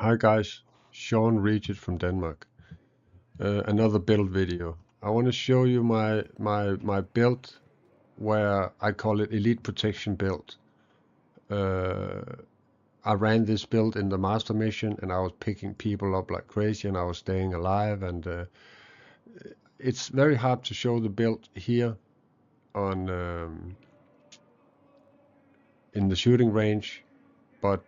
Hi guys, Sean Regis from Denmark. Another build video. I want to show you my build where I call it Elite Protection build. I ran this build in the master mission and I was picking people up like crazy and I was staying alive and it's very hard to show the build here on in the shooting range, but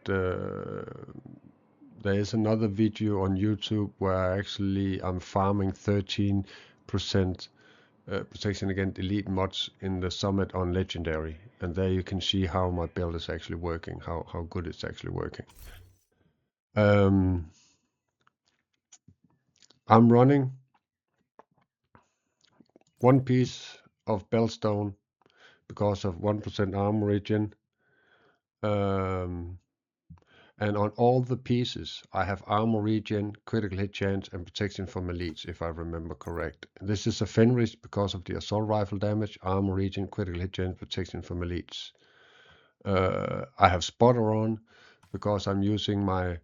there is another video on YouTube where I'm farming 13% protection against elite mods in the summit on legendary, and there you can see how my build is actually working, how good it's actually working. I'm running one piece of Bellstone because of 1% armor regen. And on all the pieces, I have armor regen, critical hit chance, and protection from elites, if I remember correct. This is a Fenris because of the assault rifle damage, armor regen, critical hit chance, protection from elites. I have spotter on because I'm using my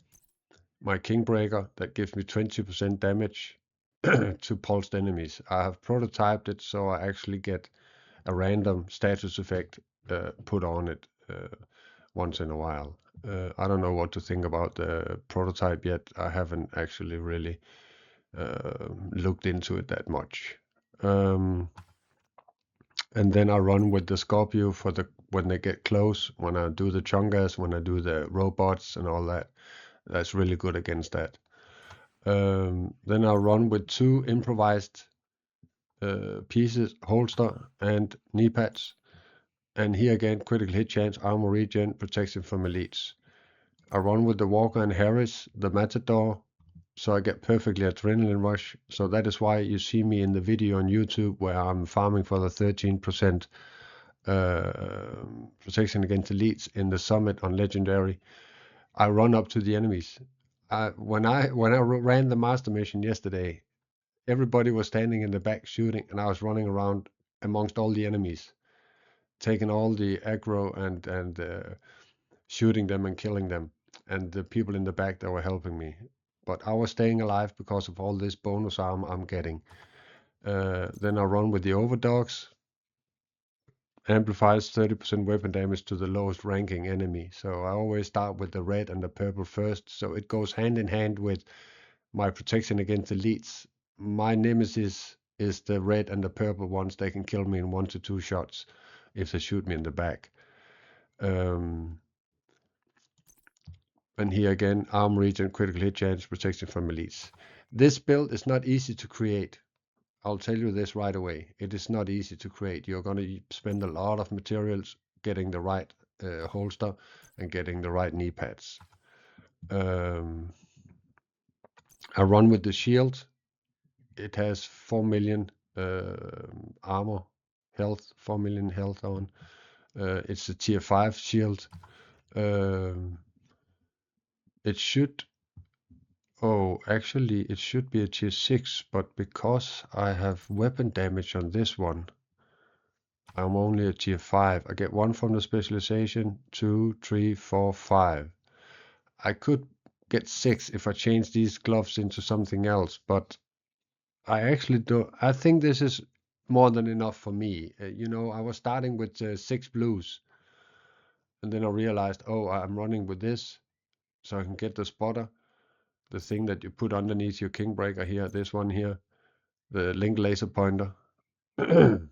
Kingbreaker that gives me 20% damage to pulsed enemies. I have prototyped it so I actually get a random status effect put on it once in a while. I don't know what to think about the prototype yet. I haven't actually really looked into it that much. And then I run with the Scorpio for when they get close, when I do the Chungas, when I do the robots and all that. That's really good against that. Then I run with 2 improvised pieces, holster and knee pads. And here again, critical hit chance, armor regen, protection from elites. I run with the Walker and Harris, the Matador, so I get perfectly adrenaline rush. So that is why you see me in the video on YouTube where I'm farming for the 13% protection against elites in the summit on legendary. I run up to the enemies. When I ran the master mission yesterday, everybody was standing in the back shooting, and I was running around amongst all the enemies, taking all the aggro and shooting them and killing them, and the people in the back that were helping me. But I was staying alive because of all this bonus armor I'm getting. Then I run with the overdogs. Amplifies 30% weapon damage to the lowest ranking enemy. So I always start with the red and the purple first. So it goes hand in hand with my protection against elites. My nemesis is the red and the purple ones. They can kill me in 1 to 2 shots if they shoot me in the back. And here again, armor regen, critical hit chance, protection from elites. This build is not easy to create. I'll tell you this right away. It is not easy to create. You're going to spend a lot of materials getting the right holster and getting the right knee pads. I run with the shield. It has 4 million armor health, 4 million health on. It's a tier 5 shield. It should actually it should be a tier 6, but because I have weapon damage on this one, I'm only a tier 5. I get 1 from the specialization, 2, 3, 4, 5. I could get 6 if I change these gloves into something else, but I actually don't. I think this is more than enough for me. I was starting with 6 blues, and then I realized, I'm running with this, so I can get the spotter, the thing that you put underneath your Kingbreaker here, this one here, the link laser pointer. And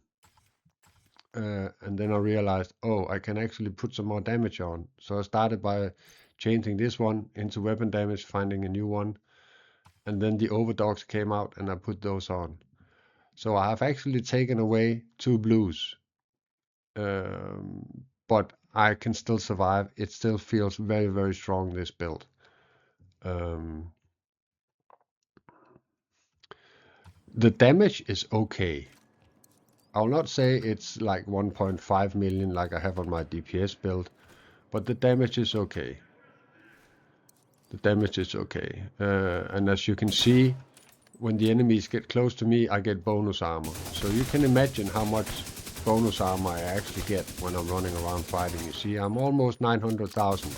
then I realized, I can actually put some more damage on. So I started by changing this one into weapon damage, finding a new one, and then the overdogs came out and I put those on. So I have actually taken away 2 blues, but I can still survive. It still feels very, very strong, this build. The damage is okay. I'll not say it's like 1.5 million like I have on my DPS build, but the damage is okay. And as you can see, when the enemies get close to me, I get bonus armor. So you can imagine how much bonus armor I actually get when I'm running around fighting. You see, I'm almost 900,000.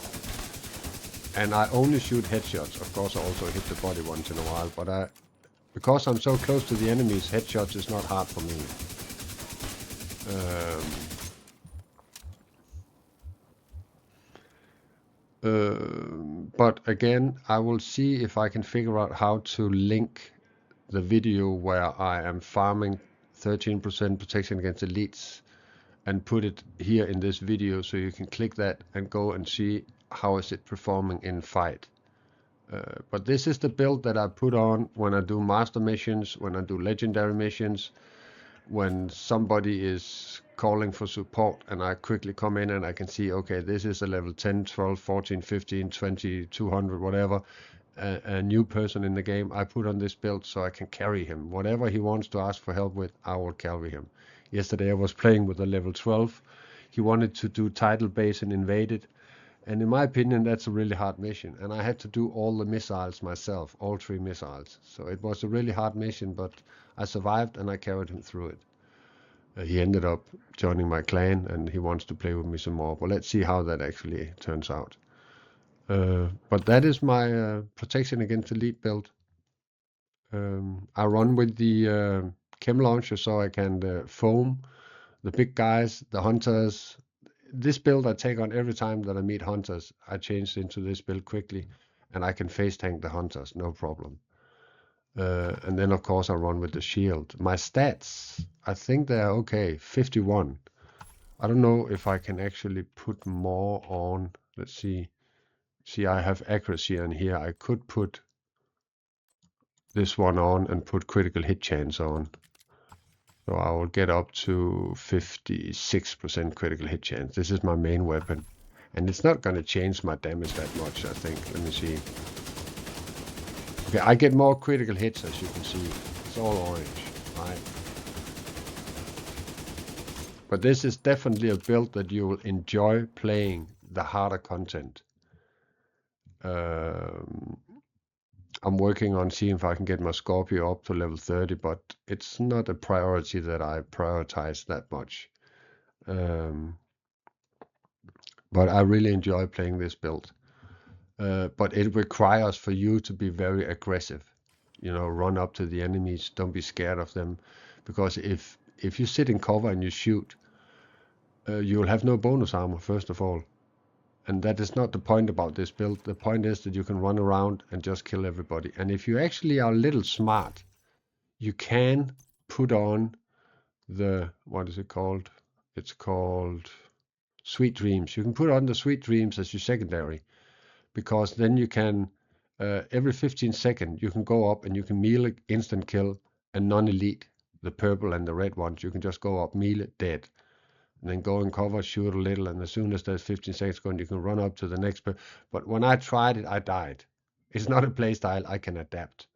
and I only shoot headshots. Of course, I also hit the body once in a while, but because I'm so close to the enemies, headshots is not hard for me. But again, I will see if I can figure out how to link the video where I am farming 13% protection against elites and put it here in this video, so you can click that and go and see how is it performing in fight. But this is the build that I put on when I do master missions, when I do legendary missions, when somebody is calling for support and I quickly come in and I can see, okay, this is a level 10, 12, 14, 15, 20, 200, whatever, a new person in the game. I put on this build so I can carry him. Whatever he wants to ask for help with, I will carry him. Yesterday I was playing with a level 12. He wanted to do tidal base and invade it. And in my opinion, that's a really hard mission. And I had to do all the missiles myself, all 3 missiles. So it was a really hard mission, but I survived and I carried him through it. He ended up joining my clan and he wants to play with me some more. But let's see how that actually turns out. But that is my protection against elite build. I run with the chem launcher so I can foam the big guys, the hunters. This build I take on every time that I meet hunters. I change into this build quickly and I can face tank the hunters, no problem. And then of course I run with the shield. My stats, I think they're okay, 51. I don't know if I can actually put more on. Let's see. See, I have accuracy on here. I could put this one on and put critical hit chance on. So I will get up to 56% critical hit chance. This is my main weapon. And it's not going to change my damage that much, I think. Let me see. Okay, I get more critical hits, as you can see. It's all orange, right? But this is definitely a build that you will enjoy playing the harder content. I'm working on seeing if I can get my Scorpio up to level 30, but it's not a priority that I prioritize that much. But I really enjoy playing this build. But it requires for you to be very aggressive. You know, run up to the enemies, don't be scared of them. Because if you sit in cover and you shoot, you'll have no bonus armor, first of all. And that is not the point about this build. The point is that you can run around and just kill everybody. And if you actually are a little smart, you can put on the, what is it called? It's called Sweet Dreams. You can put on the Sweet Dreams as your secondary, because then you can, every 15 seconds, you can go up and you can melee instant kill a non-elite, the purple and the red ones. You can just go up, melee, dead. And then go and cover, shoot a little, and as soon as there's 15 seconds gone, you can run up to the next. But when I tried it, I died. It's not a playstyle I can adapt.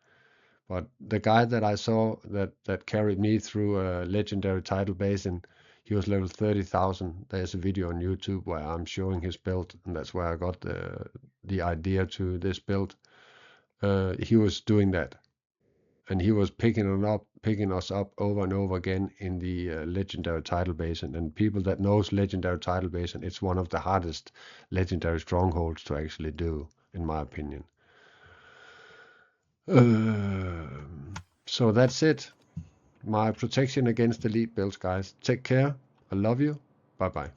But the guy that I saw that carried me through a legendary tidal basin, he was level 30,000. There's a video on YouTube where I'm showing his build, and that's where I got the idea to this build. He was doing that. And he was picking us up over and over again in the legendary tidal basin. And people that knows legendary tidal basin, it's one of the hardest legendary strongholds to actually do, in my opinion. So that's it. My protection against elite builds, guys. Take care. I love you. Bye bye.